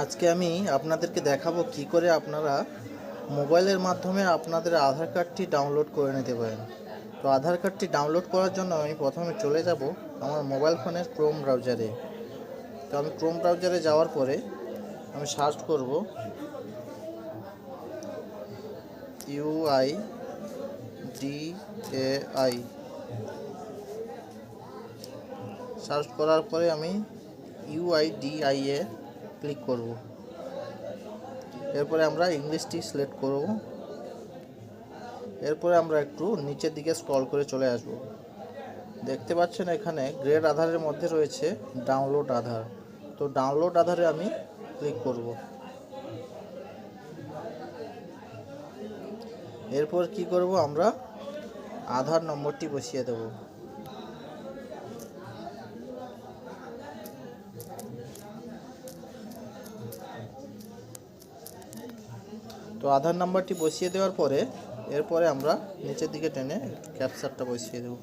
আজকে আমি আপনাদেরকে দেখাবো কি করে আপনারা মোবাইলের মাধ্যমে আপনাদের আধার কার্ডটি ডাউনলোড করে নিতে পারেন। তো আধার কার্ডটি ডাউনলোড করার জন্য আমি প্রথমে চলে যাব আমার মোবাইল ফোনের ক্রোম ব্রাউজারে। তো আমি ক্রোম ব্রাউজারে যাওয়ার পরে আমি সার্চ করব UIDAI। সার্চ করার পরে আমি UIDAI এ ক্লিক করব। এরপরে আমরা ইংলিশটি সিলেক্ট করব। এরপরে আমরা একটু নিচের দিকে স্ক্রল করে চলে আসব। দেখতে পাচ্ছেন এখানে গ্রেড আধারের মধ্যে রয়েছে ডাউনলোড আধার। তো ডাউনলোড আধারে আমি ক্লিক করব। এরপর কি করব, আমরা আধার নম্বরটি বসিয়ে দেব। তো আধার নাম্বারটি বসিয়ে দেওয়ার পরে এরপরে আমরা নিচের দিকে টেনে ক্যাপচারটা বসিয়ে দেব।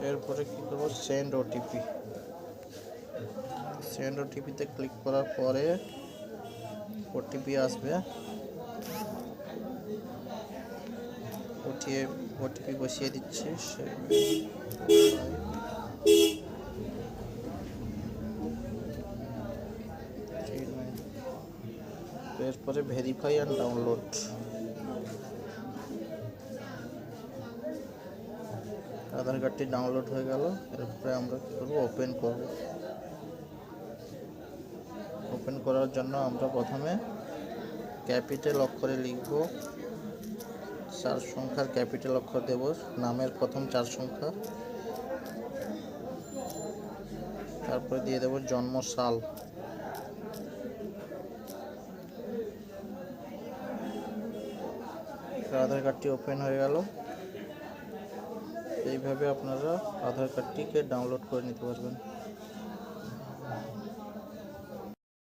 এরপরে কি করব, সেন্ড ওটিপি। সেন্ড ওটিপিতে ক্লিক করার পরে ওটিপি আসবে। ওটিপি বসিয়ে দিচ্ছি। এরপরে ভেরিফাই অ্যান্ড ডাউনলোড। আধার কার্ডটি ডাউনলোড হয়ে গেল। এরপরে আমরা কী করব, ওপেন করব। ওপেন করার জন্য আমরা প্রথমে ক্যাপিটাল অক্ষরে লিখব, 4 সংখ্যার ক্যাপিটাল অক্ষর দেব, নামের প্রথম 4 সংখ্যা, তারপরে দিয়ে দেব জন্ম সাল। আধার কার্ডটি ওপেন হয়ে গেল। এইভাবে আপনারা আধার কার্ডটিকে ডাউনলোড করে নিতে পারবেন।